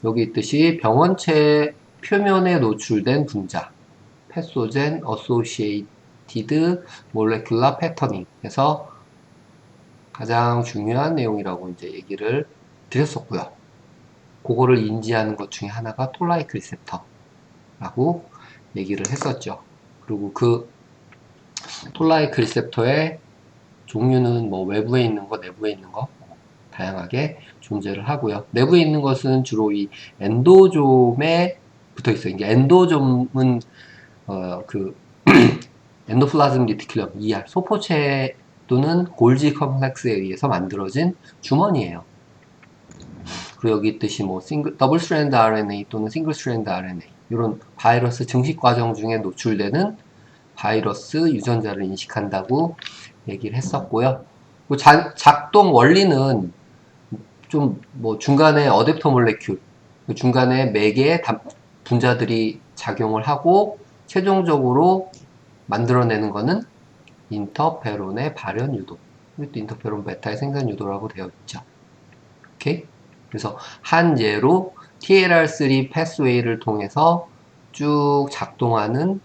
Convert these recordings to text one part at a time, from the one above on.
여기 있듯이 병원체 표면에 노출된 분자, 패소젠 어소시에이티드 몰레큘라 패터닝 해서 가장 중요한 내용이라고 이제 얘기를 드렸었고요. 그거를 인지하는 것 중에 하나가 톨라이크 리셉터라고 얘기를 했었죠. 그리고 그 톨라이크 리셉터의 종류는 뭐 외부에 있는 거, 내부에 있는 거 다양하게 존재를 하고요. 내부에 있는 것은 주로 이 엔도좀에 붙어 있어요. 이게 엔도좀은 그 엔도플라즘 리티큘럼 ER 소포체 또는 골지 컴플렉스에 의해서 만들어진 주머니예요. 그리고 여기 있듯이 뭐 더블 스트랜드 RNA 또는 싱글 스트랜드 RNA 이런 바이러스 증식 과정 중에 노출되는 바이러스 유전자를 인식한다고 얘기를 했었고요. 작동 원리는 좀 뭐 중간에 어댑터 몰레큘, 중간에 매개의 분자들이 작용을 하고 최종적으로 만들어내는 거는 인터페론의 발현 유도. 이것도 인터페론 베타의 생산 유도라고 되어 있죠. 오케이? 그래서 한 예로 TLR3 패스웨이를 통해서 쭉 작동하는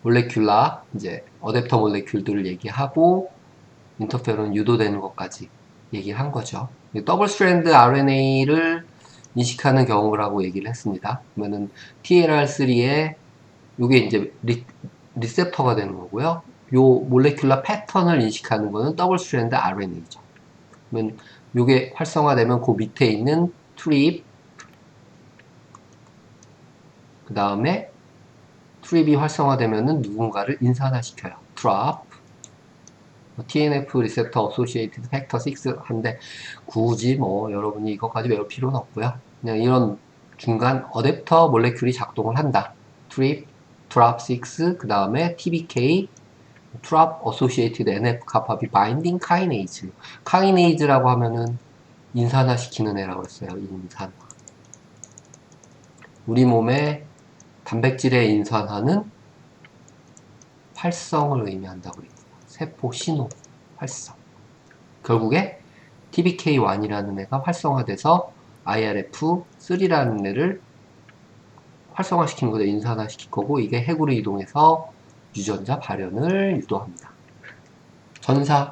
몰레큘라, 이제 어댑터 몰레큘들을 얘기하고 인터페론 유도되는 것까지 얘기를 한 거죠. 더블 스트랜드 RNA를 인식하는 경우라고 얘기를 했습니다. 그러면은 TLR3에 이게 이제 리셉터가 되는 거고요. 요 몰레큘라 패턴을 인식하는 거는 더블 스트랜드 RNA죠. 그러면 요게 활성화되면 그 밑에 있는 트립, 그 다음에 트립이 활성화되면은 누군가를 인산화시켜요. 트랍, TNF 리셉터 어소시에이티드 팩터 6 한데 굳이 뭐 여러분이 이것까지 외울 필요는 없고요. 그냥 이런 중간 어댑터 몰레큘이 작동을 한다. 트립, 트랍 6, 그 다음에 TBK, 트랍 어소시에이티드 NF 카파비 바인딩 카이네이즈. 카이네이즈라고 하면은 인산화 시키는 애라고 했어요. 인산화. 우리 몸의 단백질의 인산화는 활성을 의미한다고 그랬어요. 세포 신호 활성. 결국에 TBK1이라는 애가 활성화돼서 IRF3라는 애를 활성화시키는 거죠. 인산화시킬 거고 이게 핵으로 이동해서 유전자 발현을 유도합니다. 전사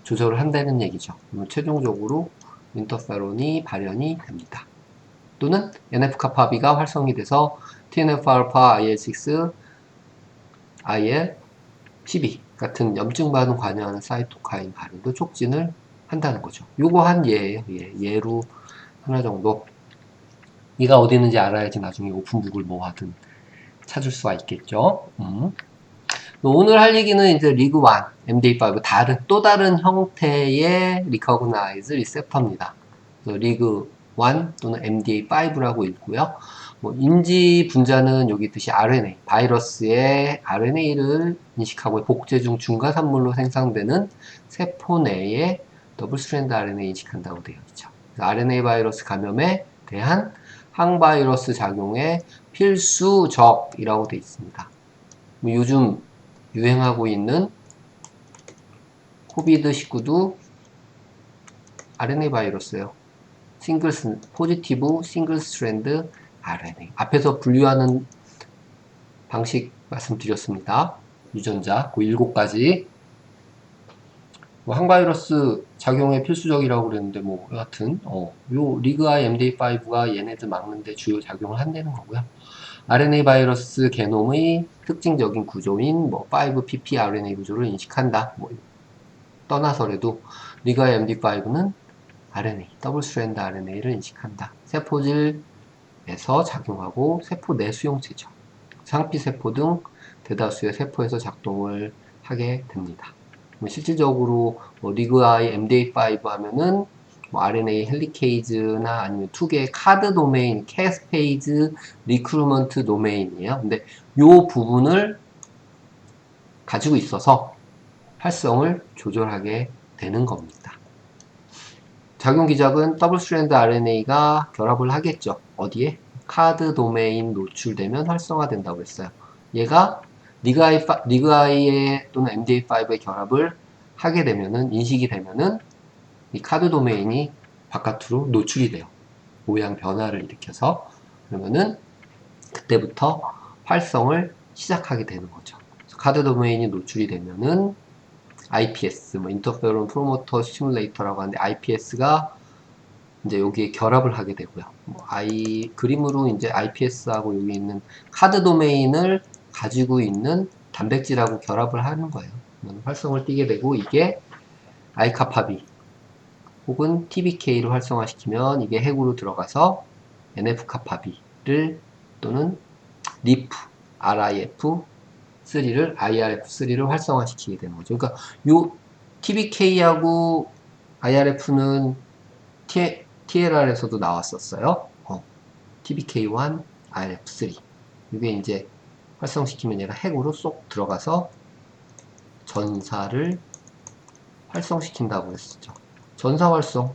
조절을 한다는 얘기죠. 그러면 최종적으로 인터페론이 발현이 됩니다. 또는 NF-카파비가 활성이 돼서 TNF-알파, IL-6, IL-12 같은 염증 반응 관여하는 사이토카인 발현도 촉진을 한다는 거죠. 요거 한 예예요. 예로 하나 정도. 얘가 어디 있는지 알아야지 나중에 오픈북을 뭐 하든 찾을 수가 있겠죠. 오늘 할 얘기는 이제 리그 1, MD5 또 다른 형태의 Recognize Receptor입니다. 리그 1 또는 MDA5라고 있고요. 뭐 인지 분자는 여기 있듯이 RNA, 바이러스의 RNA를 인식하고 복제 중 중가산물로 생성되는 세포 내에 더블 스트랜드 RNA 인식한다고 되어 있죠. RNA 바이러스 감염에 대한 항바이러스 작용의 필수적이라고 되어 있습니다. 뭐 요즘 유행하고 있는 코비드19도 RNA 바이러스예요. 포지티브 싱글 스트랜드 RNA. 앞에서 분류하는 방식 말씀드렸습니다. 유전자, 그 7가지. 뭐 항바이러스 작용에 필수적이라고 그랬는데, 뭐, 여하튼, 요 리그I MD5가 얘네들 막는데 주요 작용을 한다는 거고요. RNA 바이러스 게놈의 특징적인 구조인 뭐 5pp RNA 구조를 인식한다. 뭐 떠나서라도 리그I MD5는 RNA, 더블 스트랜드 RNA를 인식한다. 세포질에서 작용하고 세포 내 수용체죠. 상피세포 등 대다수의 세포에서 작동을 하게 됩니다. 실질적으로 리그아이 MDA5 하면은 뭐 RNA 헬리케이즈나 아니면 2개의 카드 도메인, 캐스페이즈, 리크루먼트 도메인이에요. 근데 이 부분을 가지고 있어서 활성을 조절하게 되는 겁니다. 작용 기작은 더블 스트랜드 RNA가 결합을 하겠죠. 어디에? 카드 도메인 노출되면 활성화된다고 했어요. 얘가 리그아이의 또는 MDA5의 결합을 하게 되면은 인식이 되면은 이 카드 도메인이 바깥으로 노출이 돼요. 모양 변화를 일으켜서 그러면은 그때부터 활성을 시작하게 되는 거죠. 카드 도메인이 노출이 되면은 IPS, 뭐 인터페론 프로모터 스티뮬레이터라고 하는데 IPS가 이제 여기에 결합을 하게 되고요. 뭐 그림으로 이제 IPS하고 여기 있는 카드 도메인을 가지고 있는 단백질하고 결합을 하는 거예요. 활성을 띠게 되고 이게 아이카파비 혹은 TBK를 활성화시키면 이게 핵으로 들어가서 NF-카파비를 또는 RIF, RIF3를 IRF3를 활성화시키게 되는 거죠. 그러니까 요 TBK하고 IRF는 TLR에서도 나왔었어요. TBK1, IRF3. 이게 이제 활성시키면 얘가 핵으로 쏙 들어가서 전사를 활성시킨다고 했었죠. 전사 활성,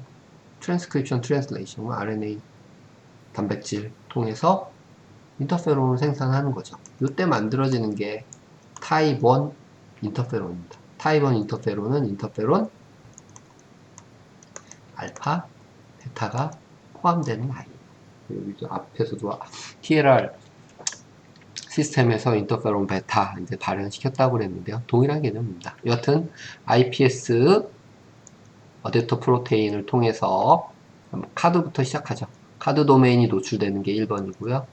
트랜스크립션 트랜슬레이션, RNA 단백질 통해서 인터페론을 생산하는 거죠. 이때 만들어지는 게 타입 1 인터페론입니다. 타입 1 인터페론은 인터페론 알파, 베타가 포함되는 아이. 여기 앞에서도 TLR 시스템에서 인터페론 베타 이제 발현시켰다고 그랬는데요. 동일한 개념입니다. 여튼 IPS 어댑터 프로테인을 통해서 카드부터 시작하죠. 카드 도메인이 노출되는 게 1번이고요.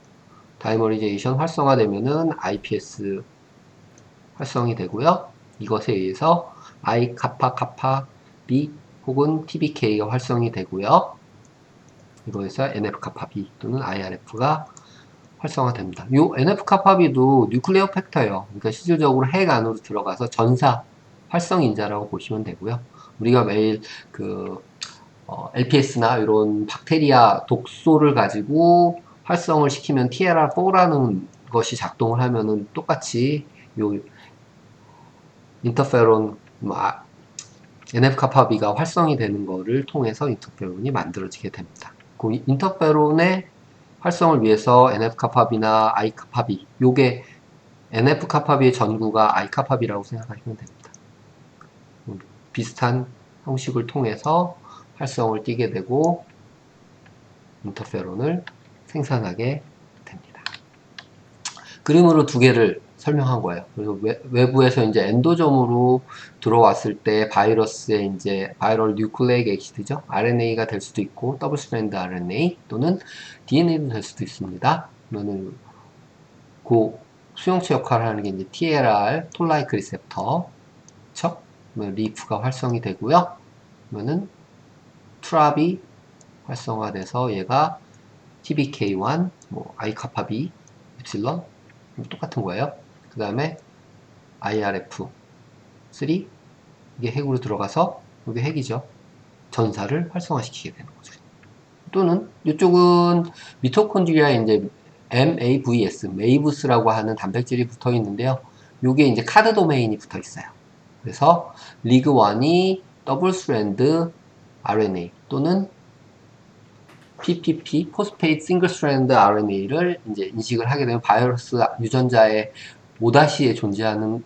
다이머리제이션 활성화되면은 IPS 활성이 되고요. 이것에 의해서 I 카파 카파 B 혹은 TBK가 활성이 되고요. 이거에서 NF 카파 B 또는 IRF가 활성화됩니다. 요 NF 카파 B도 뉴클레어 팩터예요. 그러니까 실질적으로 핵 안으로 들어가서 전사 활성 인자라고 보시면 되고요. 우리가 매일 LPS나 이런 박테리아 독소를 가지고 활성을 시키면 TLR4라는 것이 작동을 하면은 똑같이 요 인터페론 NF-카파비가 활성이 되는 거를 통해서 인터페론이 만들어지게 됩니다. 그 인터페론의 활성을 위해서 NF-카파비나 I-카파비 요게 NF-카파비의 전구가 I-카파비라고 생각하시면 됩니다. 비슷한 형식을 통해서 활성을 띠게 되고 인터페론을 생산하게 됩니다. 그림으로 두 개를 설명한 거예요. 그래서 외부에서 이제 엔도점으로 들어왔을 때 바이러스의 이제 바이럴 뉴클레익 액시드죠. RNA가 될 수도 있고 더블 스트랜드 RNA 또는 DNA도 될 수도 있습니다. 그러면은 그 수용체 역할을 하는 게 이제 TLR 톨라이크 리셉터 척 리프가 활성이 되고요. 그러면은 트랍이 활성화돼서 얘가 TBK1, 뭐 아이카파비, 엡실론 똑같은 거예요. 그 다음에 IRF3 이게 핵으로 들어가서 이게 핵이죠. 전사를 활성화시키게 되는 거죠. 또는 이쪽은 미토콘드리아에 이제 MAVS, 메이브스라고 하는 단백질이 붙어 있는데요. 이게 이제 카드 도메인이 붙어 있어요. 그래서 리그1이 더블 스트랜드 RNA 또는 PPP, 포스페이트 싱글 스트랜드 RNA를 이제 인식을 하게 되면 바이러스 유전자의 5-에 존재하는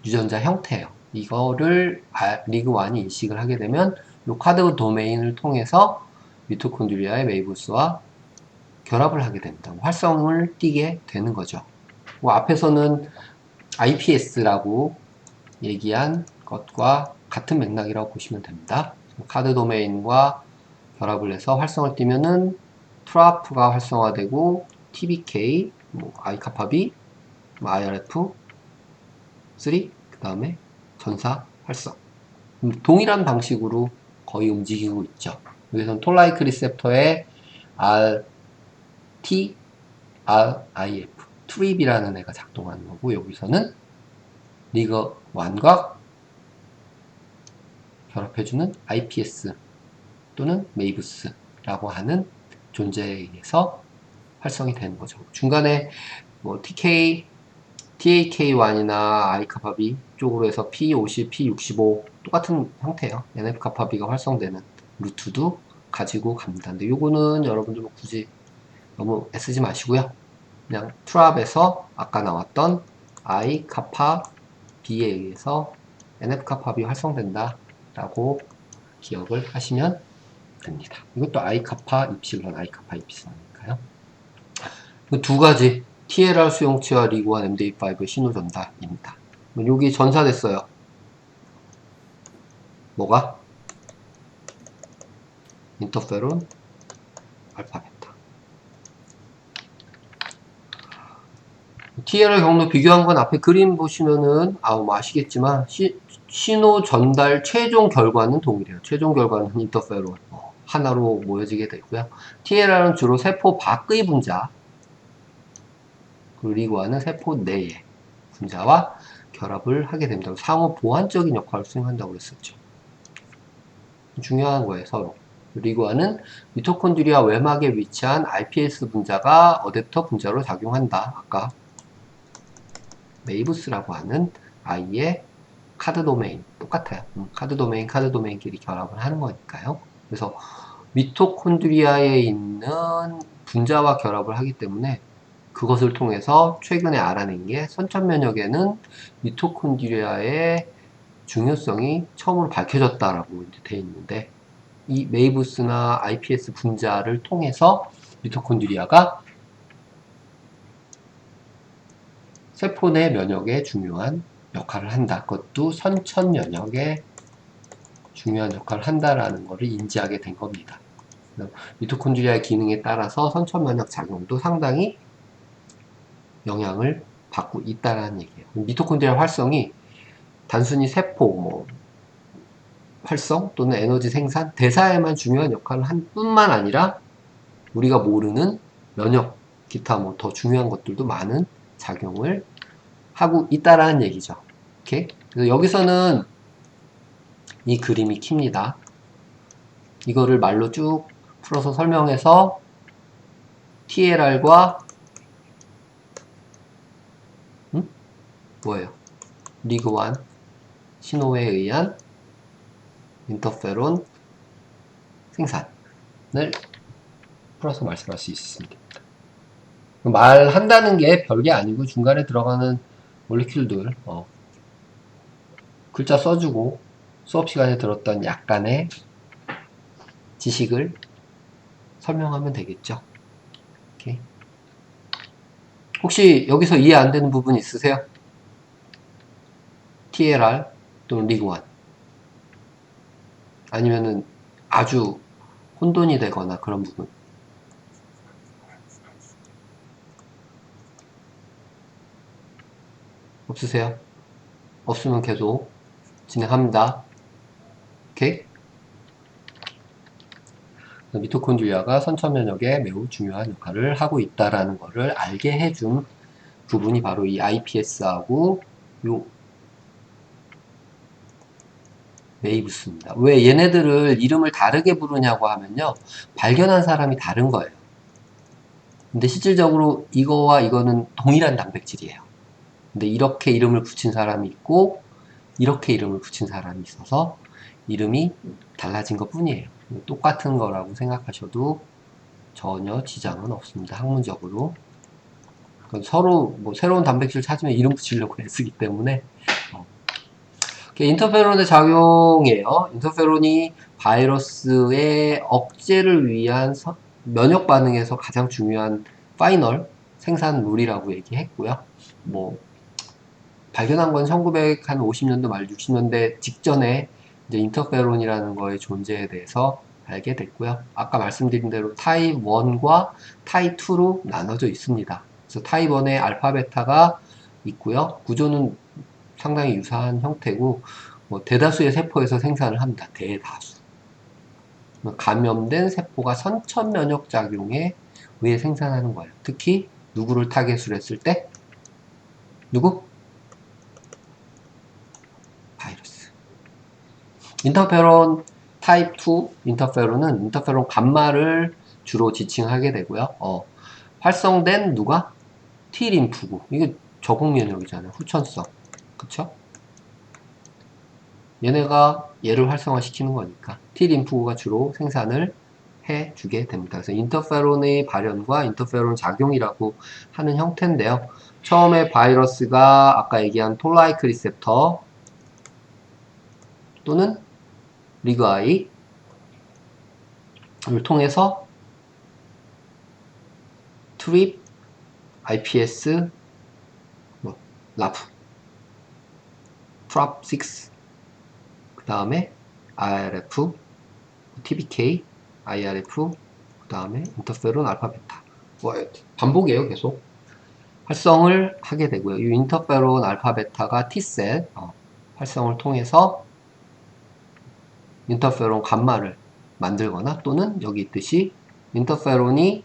유전자 형태예요. 이거를 리그1이 인식을 하게 되면 이 카드 도메인을 통해서 미토콘드리아의 메이브스와 결합을 하게 됩니다. 활성을 띠게 되는 거죠. 앞에서는 IPS라고 얘기한 것과 같은 맥락이라고 보시면 됩니다. 카드 도메인과 결합을 해서 활성을 띠면은 트라프가 활성화되고 TBK, 아이카파비, IRF3, 그 다음에 전사 활성. 동일한 방식으로 거의 움직이고 있죠. 여기서는 톨라이크 리셉터에 RT, RIF, 트립이라는 애가 작동하는 거고, 여기서는 리그 1과 결합해주는 IPS 또는 메이브스라고 하는 존재에 의해서 활성이 되는 거죠. 중간에 뭐 TAK1이나 아이카파비 쪽으로 해서 P50, P65 똑같은 형태예요. NF-카파비가 활성되는 루트도 가지고 갑니다. 근데 요거는 여러분들 뭐 굳이 너무 애쓰지 마시고요. 그냥 트랍에서 아까 나왔던 아이카파비에 의해서 NF-카파비 활성된다 라고 기억을 하시면 됩니다. 이것도 I 카파 입실론, I 카파 입실론이니까요. 그 두 가지 TLR 수용치와 리그원 MD5 신호 전달입니다. 여기 전사됐어요. 뭐가? 인터페론, 알파, 베타. TLR 경로 비교한 건 앞에 그림 보시면은 뭐 아시겠지만 신호 전달 최종 결과는 동일해요. 최종 결과는 인터페론 하나로 모여지게 되고요. TLR은 주로 세포 밖의 분자, 그리고 리그와는 세포 내의 분자와 결합을 하게 됩니다. 상호 보완적인 역할을 수행한다고 그랬었죠. 중요한 거예요, 서로. 리그와는 미토콘드리아 외막에 위치한 RPS 분자가 어댑터 분자로 작용한다. 아까 메이브스라고 하는 아이의 카드 도메인 똑같아요. 카드 도메인끼리 결합을 하는 거니까요. 그래서 미토콘드리아에 있는 분자와 결합을 하기 때문에 그것을 통해서 최근에 알아낸 게 선천면역에는 미토콘드리아의 중요성이 처음으로 밝혀졌다라고 되어 있는데, 이 메이브스나 IPS 분자를 통해서 미토콘드리아가 세포 내 면역에 중요한 역할을 한다. 그것도 선천 면역에 중요한 역할을 한다라는 것을 인지하게 된 겁니다. 미토콘드리아의 기능에 따라서 선천 면역 작용도 상당히 영향을 받고 있다라는 얘기예요. 미토콘드리아 활성이 단순히 세포 활성 또는 에너지 생산, 대사에만 중요한 역할을 한 뿐만 아니라 우리가 모르는 면역, 기타 더 중요한 것들도 많은 작용을 하고 있다라는 얘기죠. 오케이? 그래서 여기서는 이 그림이 킵니다. 이거를 말로 쭉 풀어서 설명해서 TLR과 뭐예요? 리그1 신호에 의한 인터페론 생산을 풀어서 말씀할 수 있습니다. 말한다는 게 별게 아니고 중간에 들어가는 몰리큘들 글자 써주고 수업 시간에 들었던 약간의 지식을 설명하면 되겠죠. 오케이. 혹시 여기서 이해 안 되는 부분 있으세요? TLR 또는 리그1 아니면은 아주 혼돈이 되거나 그런 부분 없으세요? 없으면 계속 진행합니다. 오케이? 미토콘드리아가 선천면역에 매우 중요한 역할을 하고 있다라는 것을 알게 해준 부분이 바로 이 IPS하고 요 메이브스입니다. 왜 얘네들을 이름을 다르게 부르냐고 하면요. 발견한 사람이 다른 거예요. 근데 실질적으로 이거와 이거는 동일한 단백질이에요. 근데 이렇게 이름을 붙인 사람이 있고 이렇게 이름을 붙인 사람이 있어서 이름이 달라진 것 뿐이에요. 똑같은 거라고 생각하셔도 전혀 지장은 없습니다. 학문적으로. 서로 새로운 단백질 찾으면 이름 붙이려고 애쓰기 때문에 인터페론의 작용이에요. 인터페론이 바이러스의 억제를 위한 면역 반응에서 가장 중요한 파이널 생산물이라고 얘기했고요. 발견한 건 1950년도 말 60년대 직전에 이제 인터페론이라는 거의 존재에 대해서 알게 됐고요. 아까 말씀드린 대로 타입 1과 타입 2로 나눠져 있습니다. 그래서 타입 1에 알파, 베타가 있고요. 구조는 상당히 유사한 형태고 대다수의 세포에서 생산을 합니다. 대다수. 감염된 세포가 선천 면역 작용에 의해 생산하는 거예요. 특히 누구를 타겟으로 했을 때? 누구? 바이러스. 인터페론 타입 2 인터페론은 인터페론 감마를 주로 지칭하게 되고요. 활성된 누가? T림프구. 이게 적응 면역이잖아요. 후천성. 그쵸? 얘네가 얘를 활성화시키는 거니까 T림프구가 주로 생산을 해주게 됩니다. 그래서 인터페론의 발현과 인터페론 작용이라고 하는 형태인데요. 처음에 바이러스가 아까 얘기한 톨라이크 리셉터 또는 리그아이 이걸 통해서 트립, IPS, 뭐, 라프, 트랍 6, 그 다음에 IRF, TBK, IRF, 그 다음에 인터페론 알파 베타. 뭐 반복이에요, 계속. 활성을 하게 되고요. 이 인터페론 알파 베타가 T셀 활성을 통해서 인터페론 감마를 만들거나 또는 여기 있듯이 인터페론이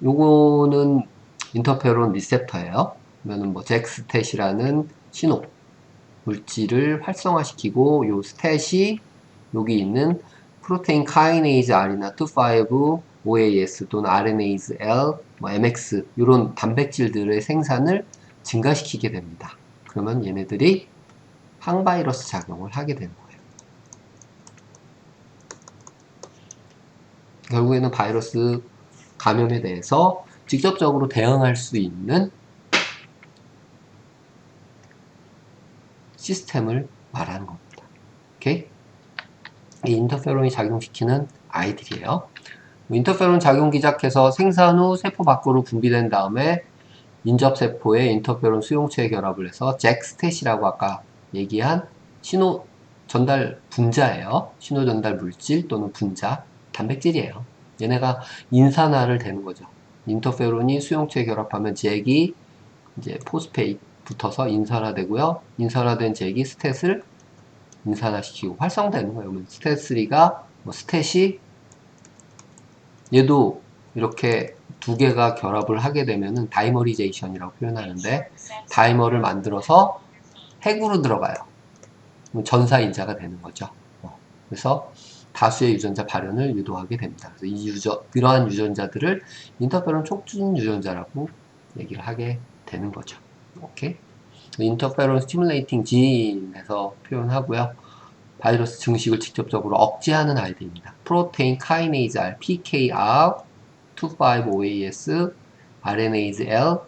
요거는 인터페론 리셉터예요. 그러면은 뭐 잭스탯이라는 신호 물질을 활성화시키고 요 스탯이 여기 있는 프로테인 카이네이즈 R이나 25 OAS 또는 RNase L, 뭐 MX 이런 단백질들의 생산을 증가시키게 됩니다. 그러면 얘네들이 항바이러스 작용을 하게 되는 거예요. 결국에는 바이러스 감염에 대해서 직접적으로 대응할 수 있는 시스템을 말하는 겁니다. 오케이? 이 인터페론이 작용시키는 아이들이에요. 인터페론 작용 기작해서 생산 후 세포 밖으로 분비된 다음에 인접세포에 인터페론 수용체에 결합을 해서 잭스탯이라고 아까 얘기한 신호 전달 분자예요. 신호 전달 물질 또는 분자, 단백질이에요. 얘네가 인산화를 되는 거죠. 인터페론이 수용체에 결합하면 잭이 이제 포스페이트 붙어서 인산화되고요. 인산화된 잭이 스탯을 인산화시키고 활성되는 거예요. 스탯3가 뭐 스탯이 얘도 이렇게 두 개가 결합을 하게 되면은 다이머리제이션이라고 표현하는데 다이머를 만들어서 핵으로 들어가요. 전사인자가 되는 거죠. 그래서 다수의 유전자 발현을 유도하게 됩니다. 그래서 이러한 유전자들을 인터페론 촉진 유전자라고 얘기를 하게 되는 거죠. 오케이? 인터페론 스티뮬레이팅 진에서 표현하고요. 바이러스 증식을 직접적으로 억제하는 아이들입니다. 프로테인 카이네이즈 R, PKR, 25OAS, RNase L,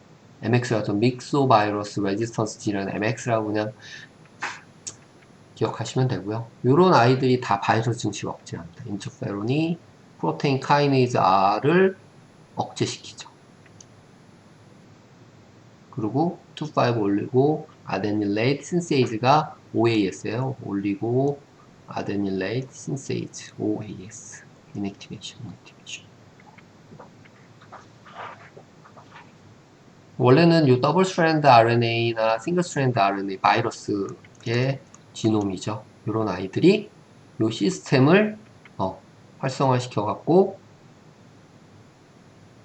MX라서 믹소바이러스 레지스턴스 G라는 MX라고 그냥 기억하시면 되고요. 이런 아이들이 다 바이러스 증식을 억제합니다. 인터페론이 프로테인 카이네이즈 R을 억제시키죠. 그리고 25 올리고 아데닐레이트 신세이즈가 OAS예요. 올리고 아데닐레이트 신세이즈 OAS 인액티베이션. 원래는 이 더블 스트랜드 RNA나 싱글 스트랜드 RNA 바이러스의 지놈이죠. 이런 아이들이 이 시스템을 활성화시켜 갖고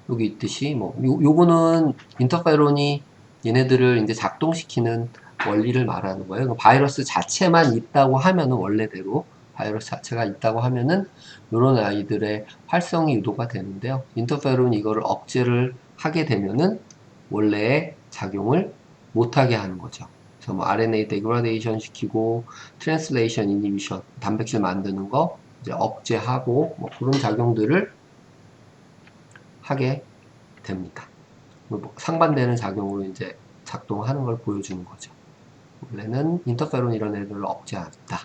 여기 있듯이 뭐 요거는 인터페론이 얘네들을 이제 작동시키는 원리를 말하는 거예요. 바이러스 자체만 있다고 하면은 원래대로 바이러스 자체가 있다고 하면은 이런 아이들의 활성이 유도가 되는데요. 인터페론이 이거를 억제를 하게 되면은 원래의 작용을 못하게 하는 거죠. 그래서 뭐 RNA 데그라데이션 시키고 트랜슬레이션 이니비션 단백질 만드는 거 이제 억제하고 뭐 그런 작용들을 하게 됩니다. 뭐 상반되는 작용으로 이제 작동하는 걸 보여주는 거죠. 원래는 인터페론 이런 애들을 억제한다.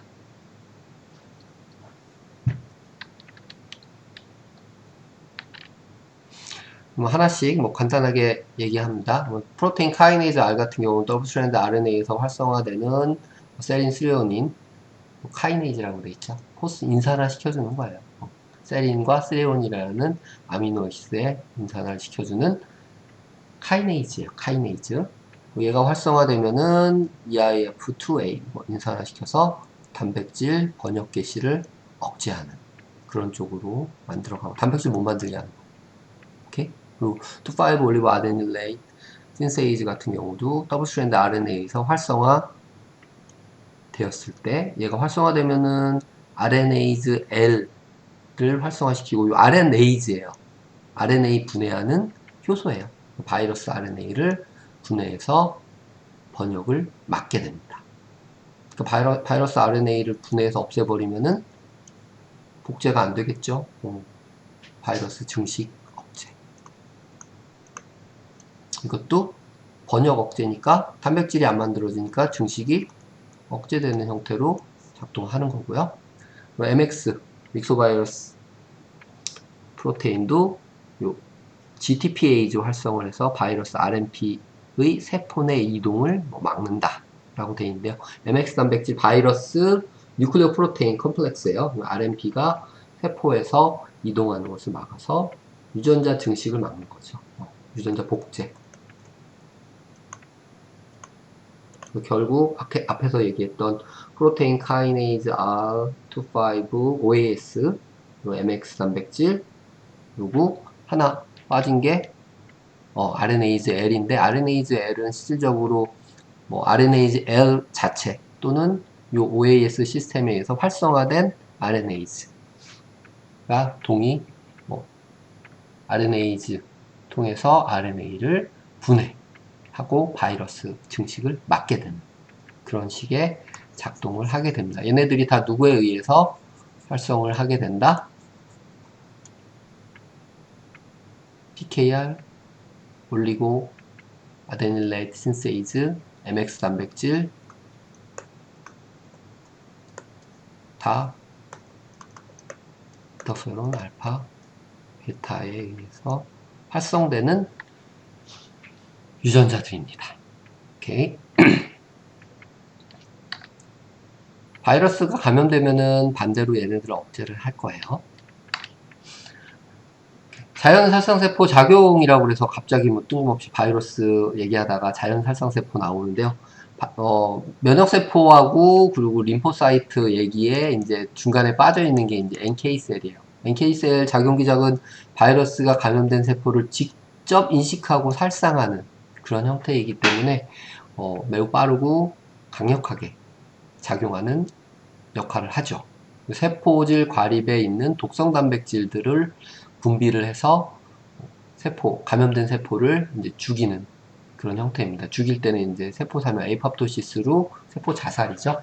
뭐 하나씩 뭐 간단하게 얘기합니다. 뭐 프로테인 카이네이즈 R 같은 경우는 더블 스트랜드 RNA에서 활성화되는 세린 스레오닌 카이네이즈라고 되어 있죠. 포스 인산화 시켜주는 거예요. 세린과 스레온이라는 아미노에시드에 인산화를 시켜주는 카이네이즈예요. 카이네이즈. 얘가 활성화되면은 EIF2A 뭐 인산화 시켜서 단백질 번역 개시를 억제하는 그런 쪽으로 만들어가고 단백질 못 만들게 하는 거. 오케이? 그리고 25 올리브 아데닐레이 신세이즈 같은 경우도 더블 스트랜드 RNA에서 활성화 되었을 때 얘가 활성화되면은 RNase L을 활성화시키고 이 RNase예요. RNA 분해하는 효소예요. 바이러스 RNA를 분해해서 번역을 막게 됩니다. 그러니까 바이러스 RNA를 분해해서 없애버리면은 복제가 안 되겠죠. 바이러스 증식 억제. 이것도 번역 억제니까 단백질이 안 만들어지니까 증식이 억제되는 형태로 작동하는 거고요. MX, 믹소바이러스 프로테인도 요 GTPase 활성을 해서 바이러스 RNP의 세포 내 이동을 막는다 라고 되어 있는데요. MX 단백질 바이러스 뉴클리오 프로테인 컴플렉스예요. RNP가 세포에서 이동하는 것을 막아서 유전자 증식을 막는 거죠. 유전자 복제. 결국 앞에서 얘기했던 프로테인 카이네이즈 R25 OAS MX 단백질 요거 하나 빠진 게 RNase L인데 RNase L은 실질적으로 뭐 RNase L 자체 또는 요 OAS 시스템에 의해서 활성화된 RNase가 동이 RNase 통해서 RNA를 분해하고 바이러스 증식을 막게 되는 그런 식의 작동을 하게 됩니다. 얘네들이 다 누구에 의해서 활성을 하게 된다? PKR, 올리고, 아데닐레이트 신세이즈, MX 단백질 다 인터페론 알파, 베타에 의해서 활성되는 유전자들입니다. 오케이. 바이러스가 감염되면은 반대로 얘네들을 억제를 할 거예요. 자연살상세포 작용이라고 해서 갑자기 뭐 뜬금없이 바이러스 얘기하다가 자연살상세포 나오는데요. 면역세포하고 그리고 림포사이트 얘기에 이제 중간에 빠져 있는 게 이제 NK셀이에요. NK셀 작용기작은 바이러스가 감염된 세포를 직접 인식하고 살상하는 그런 형태이기 때문에 매우 빠르고 강력하게 작용하는 역할을 하죠. 세포질 과립에 있는 독성 단백질들을 분비를 해서 감염된 세포를 이제 죽이는 그런 형태입니다. 죽일 때는 이제 세포 사멸 에이팝토시스로 세포 자살이죠.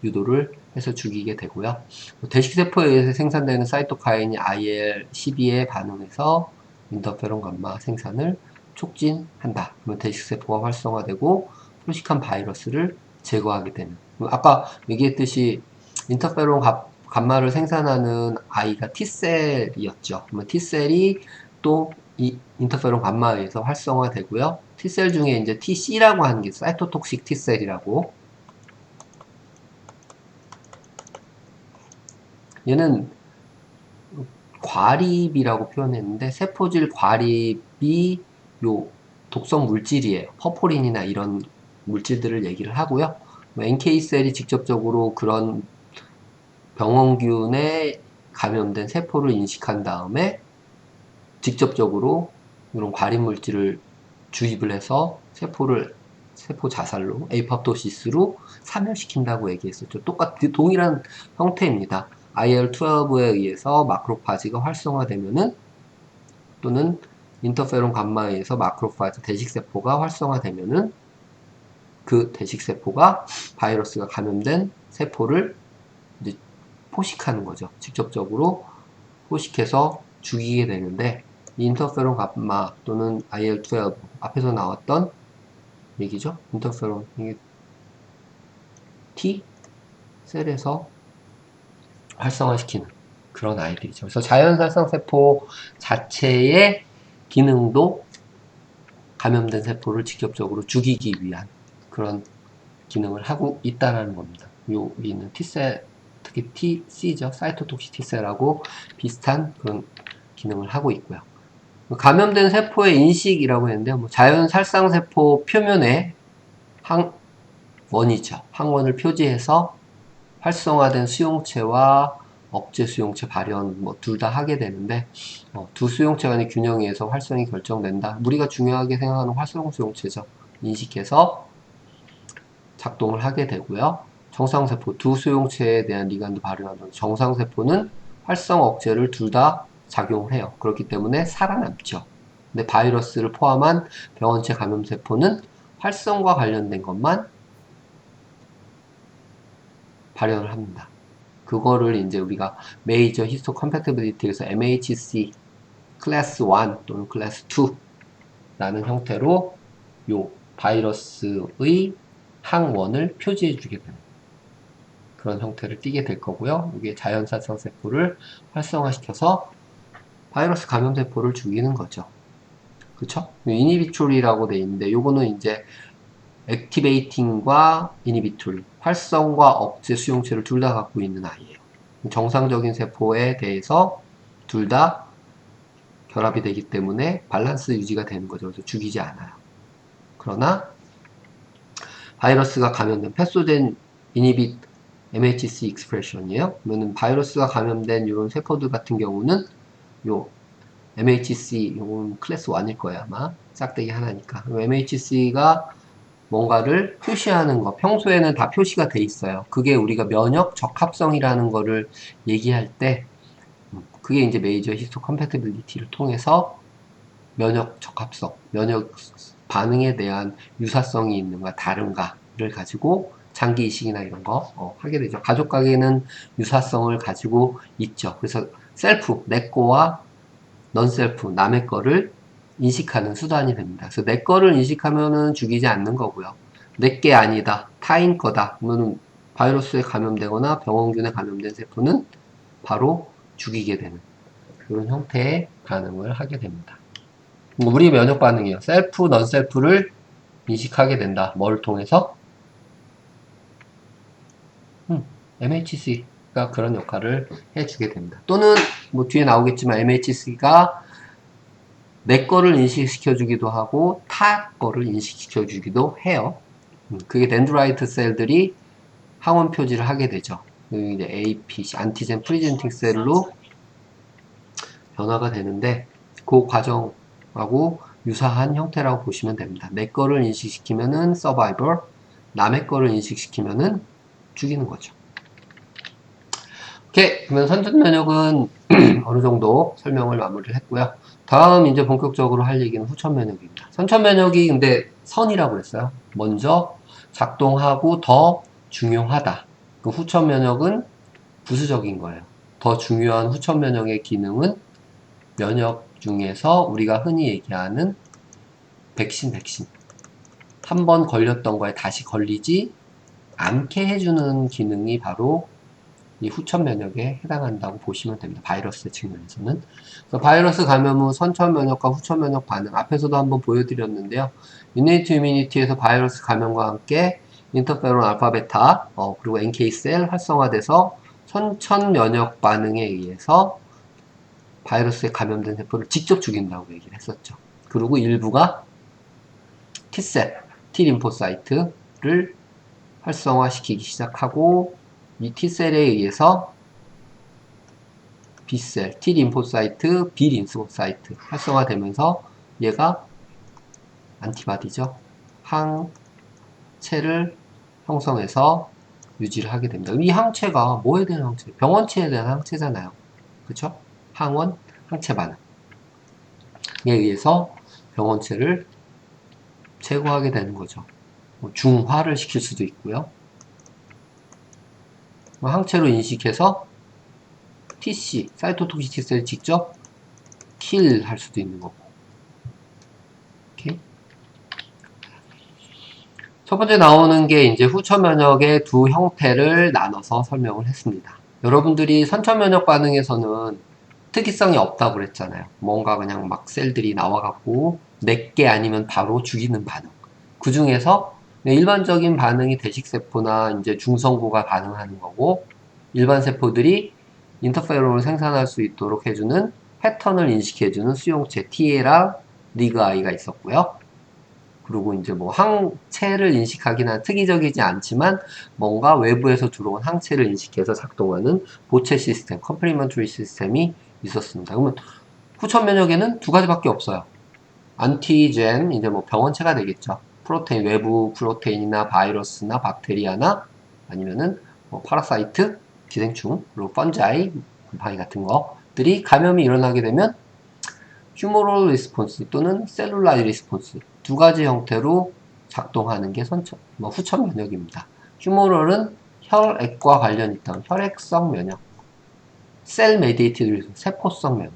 유도를 해서 죽이게 되고요. 대식세포에 의해서 생산되는 사이토카인이 IL-12에 반응해서 인터페론 감마 생산을 촉진한다. 그러면 대식세포가 활성화되고 표식한 바이러스를 제거하게 되는. 아까 얘기했듯이 인터페론 감마를 생산하는 아이가 T셀이었죠. 그러면 T셀이 또 이 인터페론 감마에 의해서 활성화되고요. T셀 중에 이제 TC라고 하는 게 사이토톡식 T셀이라고. 얘는 과립이라고 표현했는데 세포질 과립이 요 독성 물질이에요. 퍼포린이나 이런 물질들을 얘기를 하고요. NK셀이 직접적으로 그런 병원균에 감염된 세포를 인식한 다음에 직접적으로 이런 과립 물질을 주입을 해서 세포 자살로 에이팝토시스로 사멸시킨다고 얘기했었죠. 동일한 형태입니다. IL-12에 의해서 마크로파지가 활성화되면은 또는 인터페론 감마에 의해서 마크로파지 대식세포가 활성화되면은 그 대식세포가 바이러스가 감염된 세포를 이제 포식하는 거죠. 직접적으로 포식해서 죽이게 되는데 인터페론 감마 또는 IL-12 앞에서 나왔던 얘기죠. 인터페론 이게 T 셀에서 활성화시키는 그런 아이들이죠. 그래서 자연살상세포 자체의 기능도 감염된 세포를 직접적으로 죽이기 위한 그런 기능을 하고 있다는 겁니다. 여기는 T셀, 특히 TC죠. 사이토톡식 T셀하고 비슷한 그런 기능을 하고 있고요. 감염된 세포의 인식이라고 했는데요. 자연살상세포 표면에 항원이죠. 항원을 표지해서 활성화된 수용체와 억제 수용체 발현 둘 다 하게 되는데 두 수용체 간의 균형에 의해서 활성이 결정된다. 우리가 중요하게 생각하는 활성 수용체죠. 인식해서 작동을 하게 되고요. 정상세포 두 수용체에 대한 리간드 발현하는 정상세포는 활성 억제를 둘 다 작용을 해요. 그렇기 때문에 살아남죠. 근데 바이러스를 포함한 병원체 감염세포는 활성과 관련된 것만 발현을 합니다. 그거를 이제 우리가 메이저 히스토 컴패티빌리티에서 MHC 클래스 1 또는 클래스 2라는 형태로 요 바이러스의 항원을 표지해 주게 되는 그런 형태를 띠게 될 거고요. 이게 자연살상 세포를 활성화시켜서 바이러스 감염세포를 죽이는 거죠. 그쵸? 이니비톨이라고 돼 있는데 요거는 이제 액티베이팅과 이니비톨, 활성과 억제 수용체를 둘 다 갖고 있는 아이예요. 정상적인 세포에 대해서 둘 다 결합이 되기 때문에 밸런스 유지가 되는 거죠. 그래서 죽이지 않아요. 그러나 바이러스가 감염된 패소젠 이니빗 MHC 익스프레션이에요. 그러면 바이러스가 감염된 이런 세포들 같은 경우는 요 MHC 요건 클래스 1일 거예요 아마 짝대기 하나니까. MHC가 뭔가를 표시하는 거 평소에는 다 표시가 돼 있어요. 그게 우리가 면역 적합성이라는 거를 얘기할 때 그게 이제 메이저 히스토 컴패티빌리티를 통해서 면역 적합성, 면역 반응에 대한 유사성이 있는가 다른가를 가지고 장기 이식이나 이런 거 하게 되죠. 가족관계는 유사성을 가지고 있죠. 그래서 셀프, 내 거와 넌셀프, 남의 거를 인식하는 수단이 됩니다. 그래서 내 거를 인식하면은 죽이지 않는 거고요. 내 게 아니다, 타인 거다. 그러면 바이러스에 감염되거나 병원균에 감염된 세포는 바로 죽이게 되는 그런 형태의 반응을 하게 됩니다. 우리 면역 반응이요. 셀프, 넌셀프를 인식하게 된다. 뭘 통해서? MHC가 그런 역할을 해주게 됩니다. 또는 뭐 뒤에 나오겠지만 MHC가 내 거를 인식시켜주기도 하고 타 거를 인식시켜주기도 해요. 그게 덴드라이트 셀들이 항원 표지를 하게 되죠. 이제 APC, 안티젠 프리젠팅 셀로 변화가 되는데 그 과정하고 유사한 형태라고 보시면 됩니다. 내 거를 인식시키면은 서바이벌, 남의 거를 인식시키면은 죽이는 거죠. 오케이. 그러면 선천 면역은 어느 정도 설명을 마무리를 했고요. 다음 이제 본격적으로 할 얘기는 후천 면역입니다. 선천 면역이 근데 선이라고 했어요. 먼저 작동하고 더 중요하다. 그 후천 면역은 부수적인 거예요. 더 중요한 후천 면역의 기능은 면역 중에서 우리가 흔히 얘기하는 백신. 한 번 걸렸던 거에 다시 걸리지 않게 해주는 기능이 바로 이 후천 면역에 해당한다고 보시면 됩니다. 바이러스 측면에서는. 그래서 바이러스 감염 후 선천 면역과 후천 면역 반응 앞에서도 한번 보여드렸는데요. 이네이트 이뮤니티에서 바이러스 감염과 함께 인터페론 알파 베타 그리고 NK셀 활성화돼서 선천 면역 반응에 의해서 바이러스에 감염된 세포를 직접 죽인다고 얘기를 했었죠. 그리고 일부가 T셀, T림포사이트를 활성화시키기 시작하고 이 T셀에 의해서 B셀, T림포사이트, B림포사이트 활성화되면서 얘가 안티바디죠. 항체를 형성해서 유지를 하게 됩니다. 이 항체가 뭐에 대한 항체? 병원체에 대한 항체잖아요. 그쵸? 항원, 항체 반응에 의해서 병원체를 제거하게 되는 거죠. 중화를 시킬 수도 있고요. 항체로 인식해서 TC, 사이토톡식 셀을 직접 킬 할 수도 있는 거고. 오케이. 첫 번째 나오는 게 이제 후천 면역의 두 형태를 나눠서 설명을 했습니다. 여러분들이 선천 면역 반응에서는 특이성이 없다고 그랬잖아요. 뭔가 그냥 막 셀들이 나와갖고 내게 아니면 바로 죽이는 반응. 그 중에서 일반적인 반응이 대식세포나 이제 중성부가 반응하는 거고 일반 세포들이 인터페론을 생산할 수 있도록 해주는 패턴을 인식해주는 수용체 T랑 리그아이가 있었고요. 그리고 이제 뭐 항체를 인식하기는 특이적이지 않지만 뭔가 외부에서 들어온 항체를 인식해서 작동하는 보체 시스템, 컴플리먼터리 시스템이 있었습니다. 그러면 후천 면역에는 두 가지밖에 없어요. 안티젠, 이제 뭐 병원체가 되겠죠. 프로테인, 외부 프로테인이나 바이러스나 박테리아나 아니면은 뭐 파라사이트, 기생충, 그리고 펀자이, 곰팡이 같은 것들이 감염이 일어나게 되면 휴모럴 리스폰스 또는 셀룰라이 리스폰스 두 가지 형태로 작동하는 게 후천 면역입니다. 휴모럴은 혈액과 관련 있던 혈액성 면역, 셀 메디에이티드 세포성 면역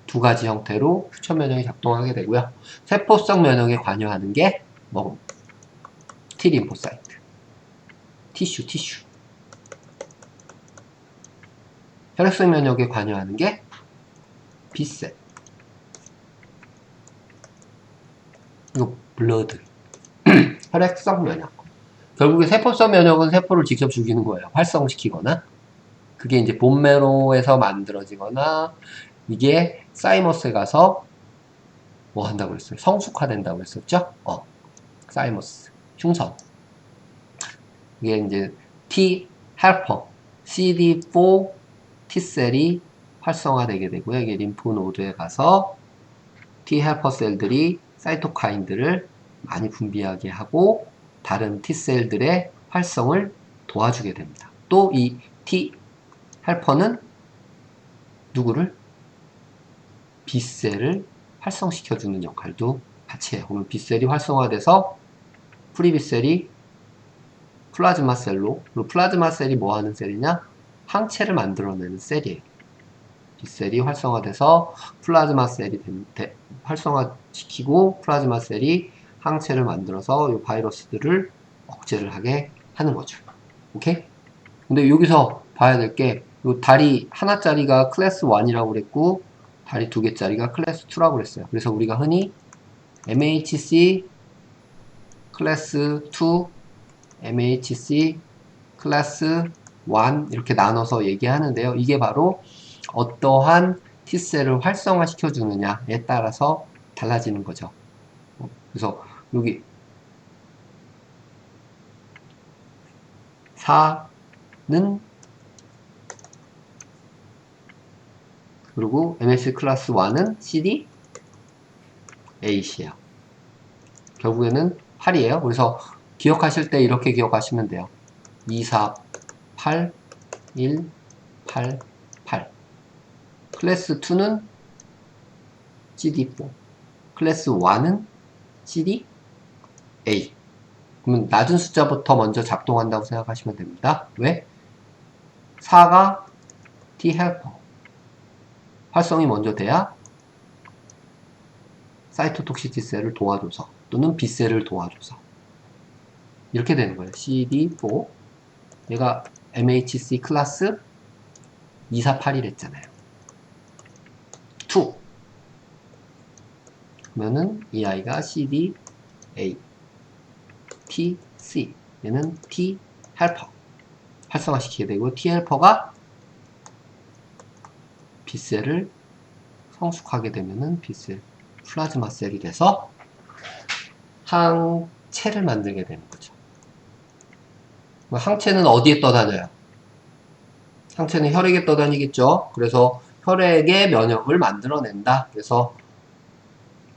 두 가지 형태로 후천 면역이 작동하게 되고요. 세포성 면역에 관여하는 게 뭐 T림포사이트, 티슈 혈액성 면역에 관여하는 게 B셀. 이거 블러드. 혈액성 면역. 결국에 세포성 면역은 세포를 직접 죽이는 거예요. 활성시키거나. 그게 이제 본메로에서 만들어지거나, 이게 사이머스에 가서 뭐 한다고 그랬어요? 성숙화된다고 그랬었죠? 사이머스. 흉선. 이게 이제 T 헬퍼, CD4 T셀이 활성화되게 되고요. 이게 림프노드에 가서 T 헬퍼 셀들이 사이토카인들을 많이 분비하게 하고 다른 T셀들의 활성을 도와주게 됩니다. 또 이 T 헬퍼는 누구를? B셀을 활성시켜주는 역할도 같이 해요. 그러면 B셀이 활성화돼서 프리B셀이 플라즈마 셀로, 그리고 플라즈마 셀이 뭐 하는 셀이냐? 항체를 만들어내는 셀이에요. B셀이 활성화돼서 플라즈마 셀이 활성화시키고 플라즈마 셀이 항체를 만들어서 이 바이러스들을 억제를 하게 하는 거죠. 오케이? 근데 여기서 봐야 될 게, 요 다리 하나짜리가 클래스 1이라고 그랬고, 다리 2개짜리가 클래스 2라고 그랬어요. 그래서 우리가 흔히 MHC 클래스 2, MHC 클래스 1 이렇게 나눠서 얘기하는데요. 이게 바로 어떠한 T셀을 활성화시켜 주느냐에 따라서 달라지는 거죠. 그래서 여기 4는 그리고 MHC 클래스 1은 CD, A이에요. 결국에는 8이에요. 그래서 기억하실 때 이렇게 기억하시면 돼요. 2, 4, 8, 1, 8, 8. 클래스 2는 CD4. 클래스 1은 CD, A. 그러면 낮은 숫자부터 먼저 작동한다고 생각하시면 됩니다. 왜? 4가 T 헬퍼. 활성이 먼저 돼야 사이토톡시티 셀을 도와줘서 또는 B셀을 도와줘서 이렇게 되는 거예요. CD4 얘가 MHC 클래스 248이랬잖아요. 2 그러면은 이 아이가 CD, A, T, C 얘는 T 헬퍼 활성화시키게 되고 T 헬퍼가 B셀을 성숙하게 되면은 B셀 플라즈마 셀이 돼서 항체를 만들게 되는 거죠. 항체는 어디에 떠다녀요? 항체는 혈액에 떠다니겠죠. 그래서 혈액의 면역을 만들어낸다. 그래서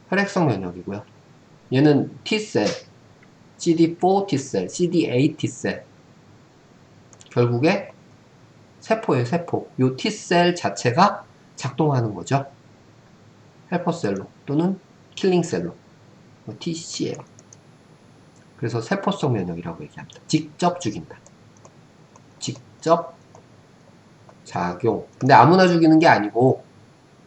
혈액성 면역이고요. 얘는 T셀, CD4 T셀, CD8 T셀. 결국에 세포예요, 세포. 요 T셀 자체가 작동하는 거죠. 헬퍼셀로 또는 킬링셀로. TC예요. 그래서 세포성 면역이라고 얘기합니다. 직접 죽인다. 직접 작용. 근데 아무나 죽이는 게 아니고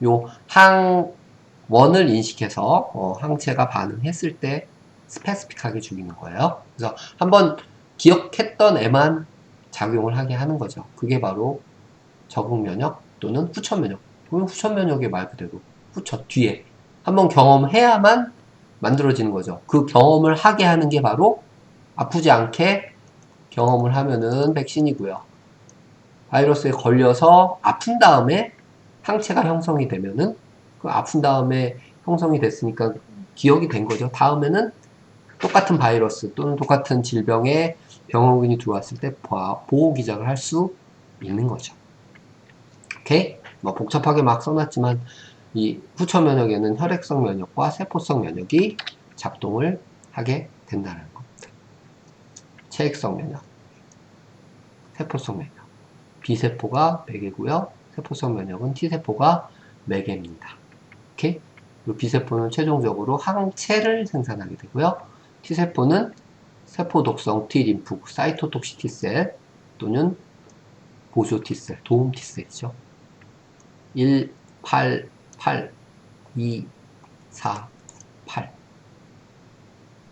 요 항원을 인식해서 항체가 반응했을 때 스페시픽하게 죽이는 거예요. 그래서 한번 기억했던 애만 작용을 하게 하는 거죠. 그게 바로 적응 면역 또는 후천 면역. 후천 면역의 말 그대로 후천 뒤에 한번 경험해야만 만들어지는 거죠. 그 경험을 하게 하는 게 바로 아프지 않게 경험을 하면은 백신이고요. 바이러스에 걸려서 아픈 다음에 항체가 형성이 되면은 그 아픈 다음에 형성이 됐으니까 기억이 된 거죠. 다음에는 똑같은 바이러스 또는 똑같은 질병에 병원균이 들어왔을 때 보호 기작을 할 수 있는 거죠. 오케이? 뭐 복잡하게 막 써놨지만 이 후천 면역에는 혈액성 면역과 세포성 면역이 작동을 하게 된다는 겁니다. 체액성 면역, 세포성 면역. B세포가 매개고요. 세포성 면역은 T세포가 매개입니다. 오케이? 그리고 B세포는 최종적으로 항체를 생산하게 되고요. T세포는 세포 독성 T림프, 사이토톡시 T셀 또는 보조 T셀, 도움 T셀이죠. 1, 8, 8, 2, 4, 8.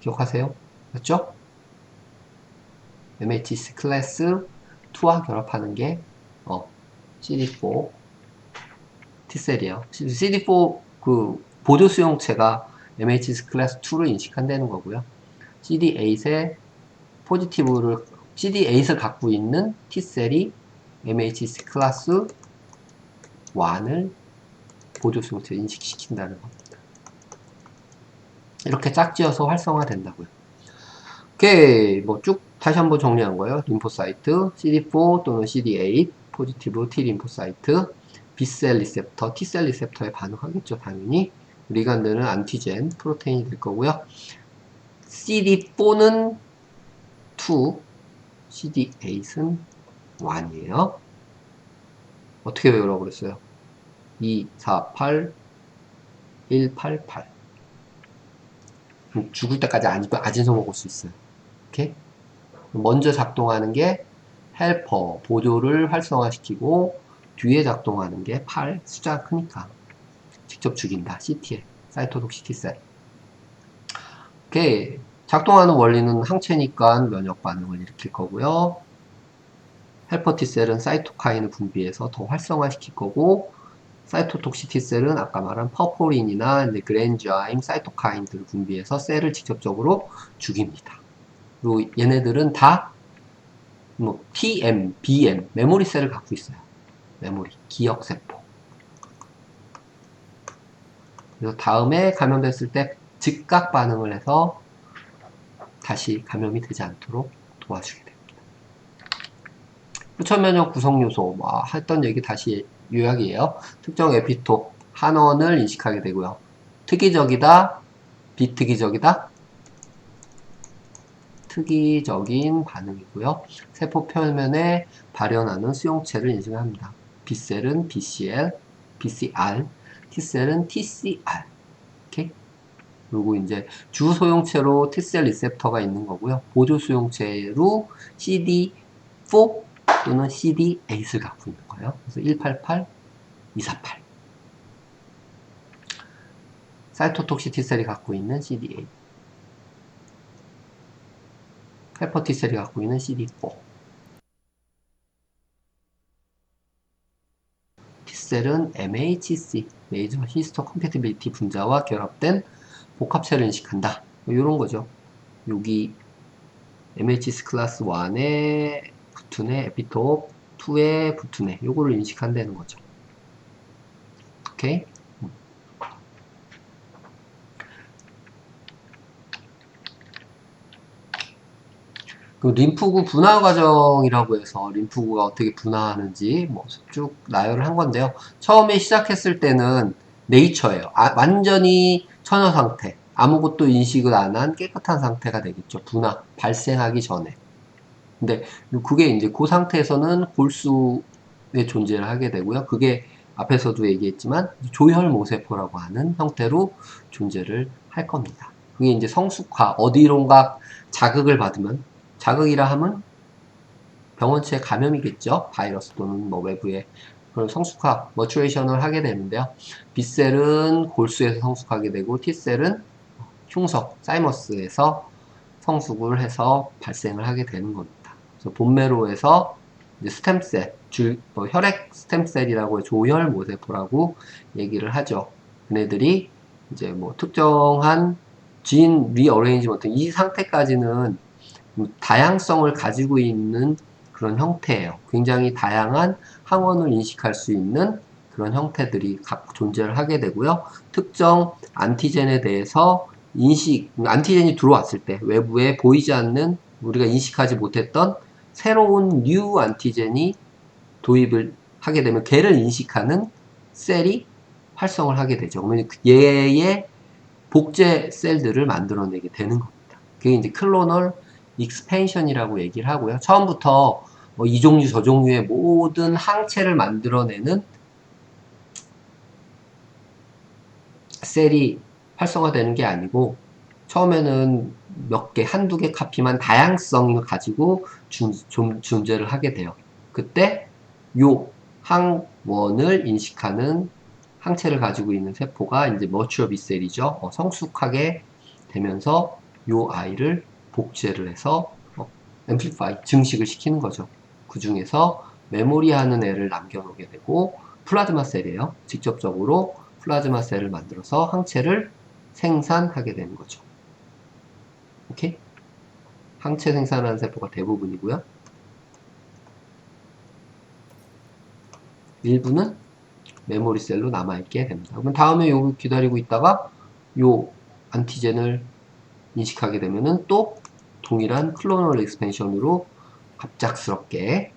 기억하세요? 맞죠? MHC 클래스 2와 결합하는 게 CD4 T셀이에요. CD4 그 보조 수용체가 MHC 클래스 2를 인식한다는 거고요. CD8의 포지티브를 CD8을 갖고 있는 T셀이 MHC 클래스 1을 보조 수용체 인식시킨다는 겁니다. 이렇게 짝지어서 활성화된다고요. 오케이, 뭐 쭉 다시 한번 정리한 거예요. 림포사이트, CD4 또는 CD8, 포지티브 T 림포사이트, B셀 리셉터, T셀 리셉터에 반응하겠죠, 당연히. 리간드는 안티젠, 프로테인이 될 거고요. CD4는 2, CD8은 1이에요. 어떻게 외우라고 그랬어요? 2, 4, 8, 1, 8, 8. 죽을 때까지 아진서 먹을 수 있어요. 오케이? 먼저 작동하는 게 헬퍼, 보조를 활성화시키고 뒤에 작동하는 게 8, 숫자가 크니까 직접 죽인다. CT에 사이토톡식 T셀. 오케이. 작동하는 원리는 항체니까 면역 반응을 일으킬 거고요. 헬퍼 T셀은 사이토카인을 분비해서 더 활성화시킬 거고, 사이토톡식 T셀은 아까 말한 퍼포린이나 그랜자임, 사이토카인들을 분비해서 셀을 직접적으로 죽입니다. 그리고 얘네들은 다 뭐 TM, BM, 메모리 셀을 갖고 있어요. 메모리, 기억세포. 그래서 다음에 감염됐을 때 즉각 반응을 해서 다시 감염이 되지 않도록 도와주게 됩니다. 후천면역 구성요소, 뭐 했던 얘기 다시 요약이에요. 특정 에피톱, 한원을 인식하게 되고요. 특이적이다, 비특이적이다, 특이적인 반응이고요. 세포 표면에 발현하는 수용체를 인식합니다. B셀은 BCL, BCR, T셀은 TCR. 오케이? 그리고 이제 주 소용체로 T셀 리셉터가 있는 거고요. 보조 수용체로 CD4 또는 CD8을 갖고 있는 거예요. 그래서 188, 248. 사이토톡식 T셀이 갖고 있는 CD8. 헬퍼 T셀이 갖고 있는 CD4. T셀은 MHC, 메이저 히스토 컴패티빌리티 분자와 결합된 복합체를 인식한다. 뭐 이런 거죠. 여기 MHC 클래스 1에 붙으네, 에피톱 2에 붙으네. 요거를 인식한다는 거죠. 오케이? 그 림프구 분화 과정이라고 해서 림프구가 어떻게 분화하는지 뭐 쭉 나열을 한 건데요. 처음에 시작했을 때는 네이처예요. 완전히 천여 상태. 아무것도 인식을 안 한 깨끗한 상태가 되겠죠. 분화 발생하기 전에. 근데 그게 이제 그 상태에서는 골수의 존재를 하게 되고요. 그게 앞에서도 얘기했지만 조혈 모세포라고 하는 형태로 존재를 할 겁니다. 그게 이제 성숙화, 어디론가 자극을 받으면, 자극이라 함은 병원체의 감염이겠죠. 바이러스 또는 뭐 외부의 그런 성숙화, 머추레이션을 하게 되는데요. B셀은 골수에서 성숙하게 되고 T셀은 흉석, 사이머스에서 성숙을 해서 발생을 하게 되는 겁니다. 그래서 본메로에서 스템셀, 혈액 스템셀이라고 조혈 모세포라고 얘기를 하죠. 얘네들이 이제 뭐 특정한 진 리어레인지먼트, 이 상태까지는 다양성을 가지고 있는 그런 형태예요. 굉장히 다양한 항원을 인식할 수 있는 그런 형태들이 각 존재를 하게 되고요. 특정 안티젠에 대해서 안티젠이 들어왔을 때 외부에 보이지 않는 우리가 인식하지 못했던 새로운 뉴 안티젠이 도입을 하게 되면 걔를 인식하는 셀이 활성을 하게 되죠. 그러면 얘의 복제 셀들을 만들어내게 되는 겁니다. 그게 이제 클로널 익스펜션이라고 얘기를 하고요. 처음부터 이 종류 저 종류의 모든 항체를 만들어내는 셀이 활성화되는 게 아니고 처음에는 몇 개, 한두 개 카피만 다양성을 가지고 존재를 하게 돼요. 그때 요 항원을 인식하는 항체를 가지고 있는 세포가 이제 머추어 B셀이죠. 성숙하게 되면서 요 아이를 복제를 해서 앰플리파이, 증식을 시키는 거죠. 그 중에서 메모리 하는 애를 남겨놓게 되고, 플라즈마 셀이에요. 직접적으로 플라즈마 셀을 만들어서 항체를 생산하게 되는 거죠. 오케이? 항체 생산하는 세포가 대부분이고요. 일부는 메모리 셀로 남아있게 됩니다. 그럼 다음에 여기 기다리고 있다가 요 안티젠을 인식하게 되면은 또 동일한 클로널 익스펜션으로 갑작스럽게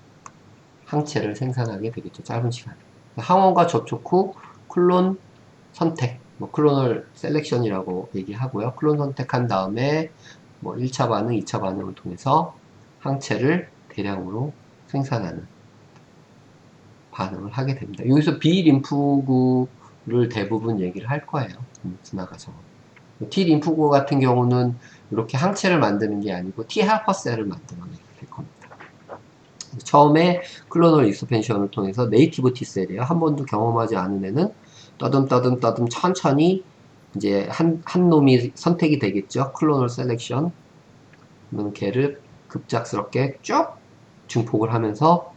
항체를 생산하게 되겠죠. 짧은 시간에. 항원과 접촉 후 클론 선택, 뭐 클로널 셀렉션이라고 얘기하고요. 클론 선택한 다음에 뭐 1차 반응, 2차 반응을 통해서 항체를 대량으로 생산하는 반응을 하게 됩니다. 여기서 비림프구를 대부분 얘기를 할 거예요. 지나가서. T 림프구 같은 경우는 이렇게 항체를 만드는 게 아니고 T 헬퍼 셀을 만들어내게 될 겁니다. 처음에 클로널 익스펜션을 통해서 네이티브 T셀이에요. 한 번도 경험하지 않은 애는 떠듬 천천히 이제 한 놈이 선택이 되겠죠. 클로널 셀렉션. 그러면 걔를 급작스럽게 쭉 증폭을 하면서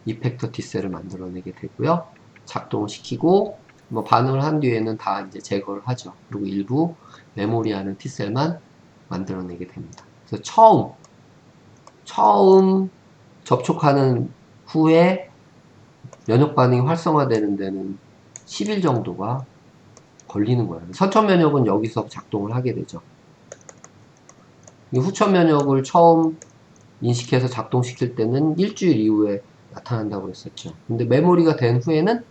이펙터 T셀을 만들어내게 되고요. 작동을 시키고 뭐 반응을 한 뒤에는 다 이제 제거를 하죠. 그리고 일부 메모리하는 T셀만 만들어내게 됩니다. 그래서 처음 접촉하는 후에 면역 반응이 활성화되는 데는 10일 정도가 걸리는 거예요. 선천 면역은 여기서 작동을 하게 되죠. 후천 면역을 처음 인식해서 작동시킬 때는 일주일 이후에 나타난다고 했었죠. 근데 메모리가 된 후에는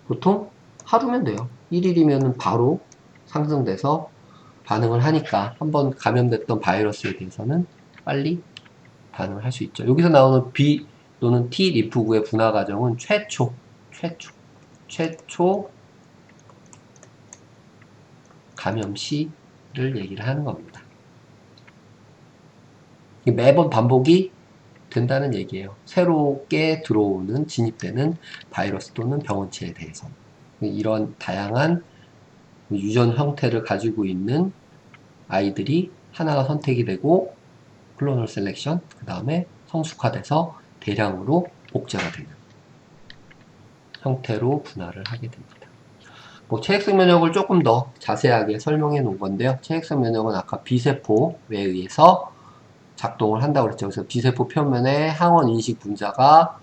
보통 하루면 돼요. 1일이면 바로 상승돼서 반응을 하니까 한번 감염됐던 바이러스에 대해서는 빨리 반응을 할 수 있죠. 여기서 나오는 B 또는 T 리프구의 분화 과정은 최초 감염 시를 얘기를 하는 겁니다. 매번 반복이 된다는 얘기예요. 새롭게 들어오는 진입되는 바이러스 또는 병원체에 대해서 이런 다양한 유전 형태를 가지고 있는 아이들이 하나가 선택이 되고 클로널 셀렉션 그 다음에 성숙화돼서 대량으로 복제가 되는 형태로 분할을 하게 됩니다. 뭐 체액성 면역을 조금 더 자세하게 설명해 놓은 건데요. 체액성 면역은 아까 B세포에 의해서 작동을 한다고 그랬죠. 그래서 B세포 표면에 항원 인식 분자가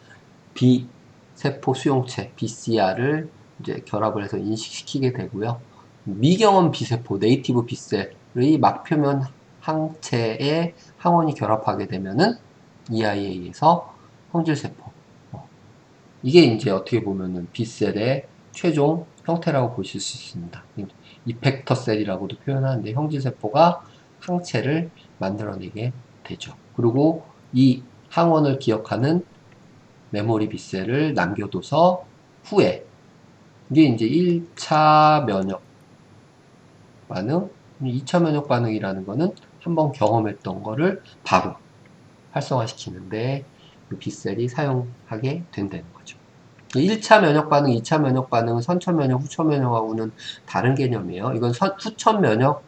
B세포 수용체 BCR을 이제 결합을 해서 인식시키게 되고요. 미경험 B세포 네이티브 B셀의 막표면 항체에 항원이 결합하게 되면은 이 아이에 의해서 성질세포 이게 이제 어떻게 보면은 B셀의 최종 형태라고 보실 수 있습니다. 이펙터 셀이라고도 표현하는데 형질세포가 항체를 만들어내게 되죠. 그리고 이 항원을 기억하는 메모리 B셀을 남겨둬서 후에 이게 이제 1차 면역 반응, 2차 면역 반응이라는 거는 한번 경험했던 거를 바로 활성화시키는데 그 B셀이 사용하게 된다는 거죠. 1차 면역 반응, 2차 면역 반응은 선천 면역, 후천 면역하고는 다른 개념이에요. 이건 후천 면역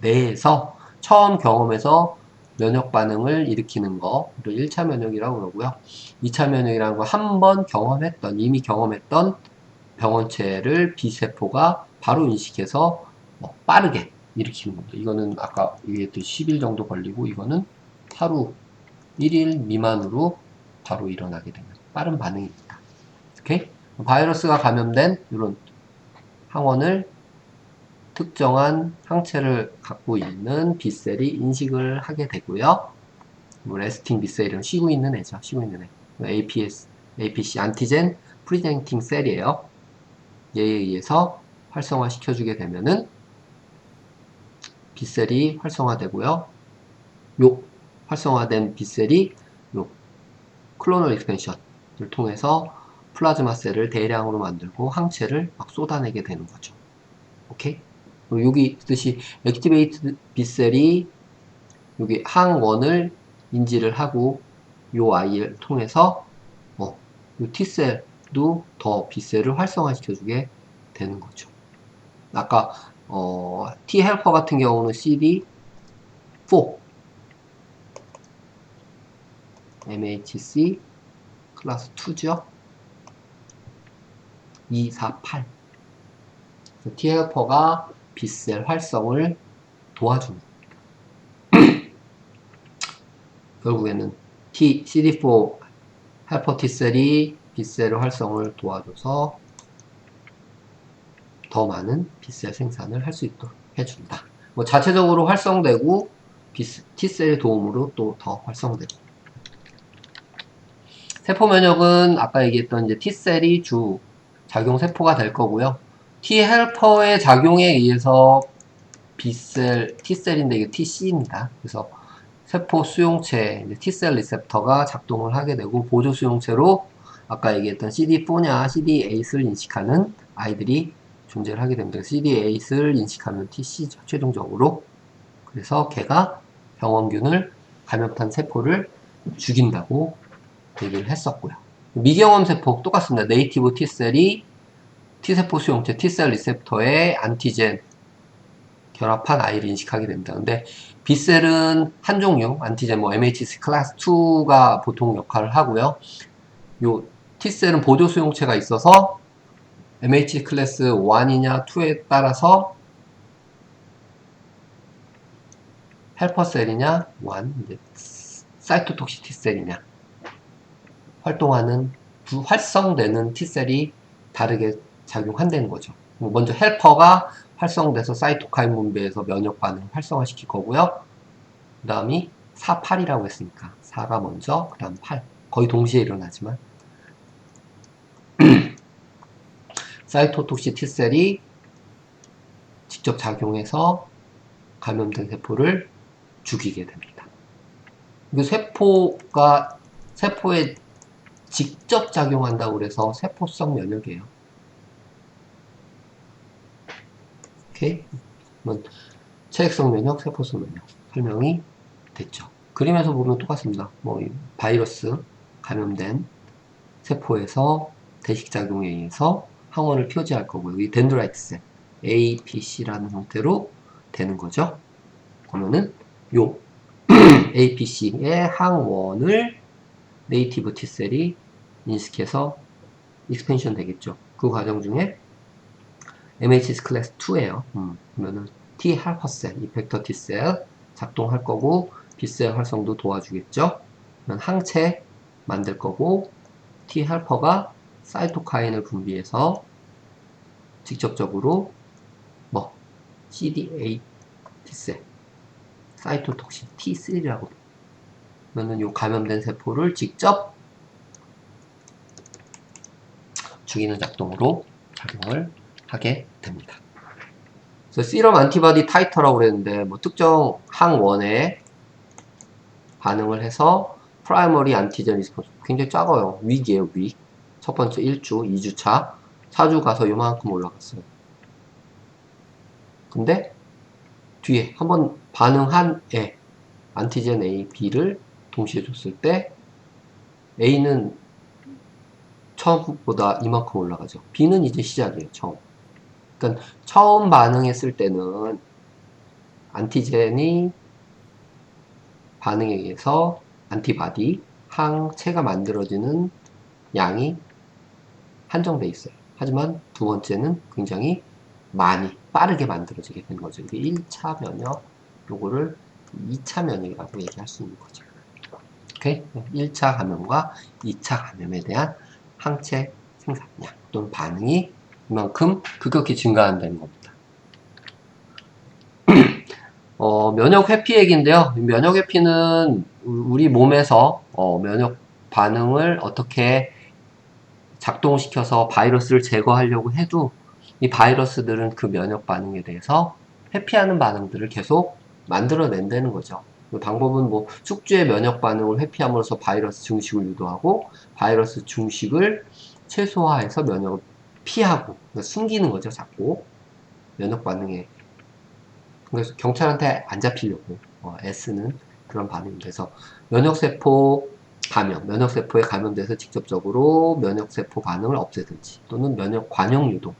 내에서 처음 경험해서 면역 반응을 일으키는 거를 1차 면역이라고 그러고요. 2차 면역이라는 건 한 번 경험했던, 이미 경험했던 병원체를 B세포가 바로 인식해서 빠르게 일으키는 겁니다. 이거는 아까 얘기했듯이 10일 정도 걸리고 이거는 하루 1일 미만으로 바로 일어나게 되는 빠른 반응입니다. 오케이? 바이러스가 감염된 이런 항원을 특정한 항체를 갖고 있는 B셀이 인식을 하게 되고요. 뭐 레스팅 B셀이랑 쉬고 있는 애죠. 쉬고 있는 애. APC 안티젠 프리젠팅 셀이에요. 얘에 의해서 활성화 시켜주게 되면은 B셀이 활성화되고요. 요 활성화된 B셀이 요 클로널 익스펜션을 통해서 플라즈마 셀을 대량으로 만들고 항체를 막 쏟아내게 되는 거죠. 오케이? 여기 있듯이 액티베이트 B셀이 여기 항원을 인지를 하고 요 아이를 통해서 요 T셀도 더 B셀을 활성화시켜주게 되는 거죠. 아까 T 헬퍼 같은 경우는 CD4 MHC 클래스 2죠. 2, 4, 8. T 헬퍼가 B셀 활성을 도와주는 결국에는 CD4 헬퍼 T셀이 B셀의 활성을 도와줘서 더 많은 B셀 생산을 할 수 있도록 해준다. 뭐 자체적으로 활성되고 T셀의 도움으로 또 더 활성되고. 세포 면역은 아까 얘기했던 이제 T셀이 주 작용 세포가 될 거고요. T 헬퍼의 작용에 의해서 B셀, T셀인데 이게 TC입니다. 그래서 세포 수용체, T셀 리셉터가 작동을 하게 되고 보조 수용체로 아까 얘기했던 CD4냐 CD8을 인식하는 아이들이 존재를 하게 됩니다. CD8을 인식하면 TC죠. 최종적으로. 그래서 걔가 병원균을 감염탄 세포를 죽인다고 얘기를 했었고요. 미경험 세포 똑같습니다. 네이티브 T셀이 T세포 수용체 T셀 리셉터의 안티젠 결합한 아이를 인식하게 됩니다. 근데 B셀은 한 종류, 안티젠 뭐 MHC 클래스 2가 보통 역할을 하고요. 요 T셀은 보조 수용체가 있어서 MHC 클래스 1이냐 2에 따라서 헬퍼셀이냐 1, 이제 사이토톡식 T셀이냐 활동하는 활성되는 T셀이 다르게 작용한다는 거죠. 먼저 헬퍼가 활성돼서 사이토카인 분비해서 면역 반응을 활성화시킬 거고요. 그 다음이 4, 8이라고 했으니까 4가 먼저, 그 다음 8. 거의 동시에 일어나지만 사이토톡식 T셀이 직접 작용해서 감염된 세포를 죽이게 됩니다. 그 세포에 직접 작용한다고 그래서 세포성 면역이에요. 오케이? 체액성 면역, 세포성 면역 설명이 됐죠. 그림에서 보면 똑같습니다. 뭐 바이러스 감염된 세포에서 대식작용에 의해서 항원을 표지할 거고요. 이 덴드라이트셀 A, B, C라는 형태로 되는 거죠. 그러면은 요 A, B, C의 항원을 네이티브 T셀이 인식해서 익스펜션 되겠죠. 그 과정 중에 MHC 클래스 2에요. 그러면은 T 헬퍼셀, 이펙터 T셀 작동할 거고 B셀 활성도 도와주겠죠. 그러면 항체 만들 거고 T 헬퍼가 사이토카인을 분비해서 직접적으로 뭐 CD8 T셀, 사이토톡신 T3라고 그러면 요 감염된 세포를 직접 죽이는 작동으로 작용을 하게 됩니다. 그래서 시럼 안티바디 타이터라고 그랬는데 뭐 특정 항원에 반응을 해서 프라이머리 안티젠 리스폰스 굉장히 작아요. 윅이에요, 윅. 첫 번째 1주, 2주차, 4주 가서 요만큼 올라갔어요. 근데 뒤에 한번 반응한 애, 안티젠 A, B를 동시에 줬을 때 A는 처음보다 이만큼 올라가죠. B는 이제 시작이에요, 처음. 그러니까 처음 반응했을 때는 안티젠이 반응에 의해서 안티바디, 항체가 만들어지는 양이 한정돼 있어요. 하지만 두 번째는 굉장히 많이 빠르게 만들어지게 되는 거죠. 이게 1차 면역, 요거를 2차 면역이라고 얘기할 수 있는 거죠. 오케이? 1차 감염과 2차 감염에 대한 항체 생산량 또는 반응이 이만큼 급격히 증가한다는 겁니다. 면역 회피 얘기인데요. 면역 회피는 우리 몸에서 면역 반응을 어떻게 작동시켜서 바이러스를 제거하려고 해도 이 바이러스들은 그 면역 반응에 대해서 회피하는 반응들을 계속 만들어낸다는 거죠. 그 방법은 뭐 숙주의 면역 반응을 회피함으로써 바이러스 증식을 유도하고 바이러스 증식을 최소화해서 면역을 피하고 그러니까 숨기는 거죠. 자꾸 면역 반응에 그래서 경찰한테 안 잡히려고 S는 그런 반응이 돼서 면역세포 감염, 면역세포에 감염돼서 직접적으로 면역세포 반응을 없애든지 또는 면역 관용 유도,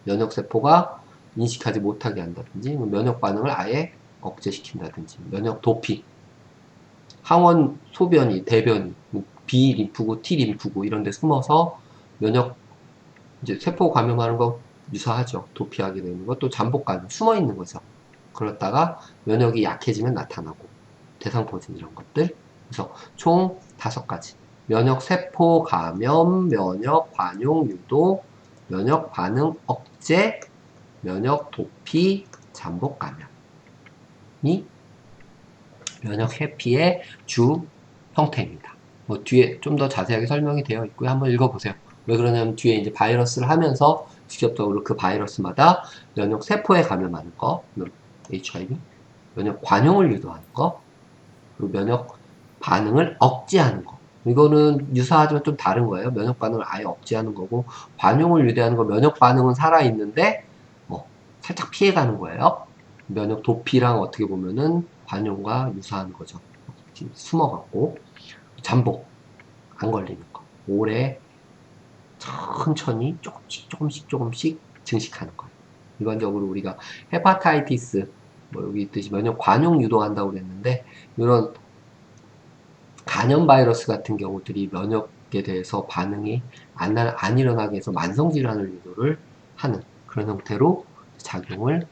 면역세포가 인식하지 못하게 한다든지 면역 반응을 아예 억제시킨다든지 면역 도피, 항원 소변이, 대변이 B 림프구, T 림프구 이런 데 숨어서 면역, 이제 세포 감염하는 거 유사하죠. 도피하게 되는 것도 잠복 감염, 숨어 있는 거죠. 그렇다가 면역이 약해지면 나타나고, 대상포진 이런 것들. 그래서 총 5가지. 면역 세포 감염, 면역 관용 유도, 면역 반응 억제, 면역 도피, 잠복 감염이 면역 회피의 주 형태입니다. 뭐 뒤에 좀 더 자세하게 설명이 되어 있고요. 한번 읽어보세요. 왜 그러냐면 뒤에 이제 바이러스를 하면서 직접적으로 그 바이러스마다 면역 세포에 감염하는 거, HIV, 면역 관용을 유도하는 거, 그리고 면역 반응을 억제하는 거. 이거는 유사하지만 좀 다른 거예요. 면역 반응을 아예 억제하는 거고, 관용을 유도하는 거, 면역 반응은 살아있는데, 살짝 피해가는 거예요. 면역 도피랑 어떻게 보면은 관용과 유사한 거죠. 숨어갖고, 잠복, 안 걸리는 거. 오래, 천천히, 조금씩 증식하는 거예요. 일반적으로 우리가 헤파타이티스, 뭐 여기 있듯이 면역 관용 유도한다고 그랬는데, 이런 간염 바이러스 같은 경우들이 면역에 대해서 반응이 안 일어나게 해서 만성질환을 유도를 하는 그런 형태로 작용을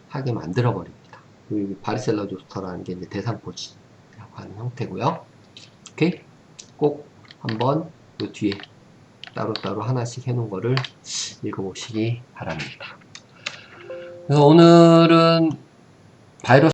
하게 만들어 버립니다. 바리셀라 조스터라는 게 이제 대상포진이라고 하는 형태고요. 오케이? 꼭 한번 그 뒤에 따로따로 하나씩 해놓은 거를 읽어보시기 바랍니다. 그래서 오늘은 바이러스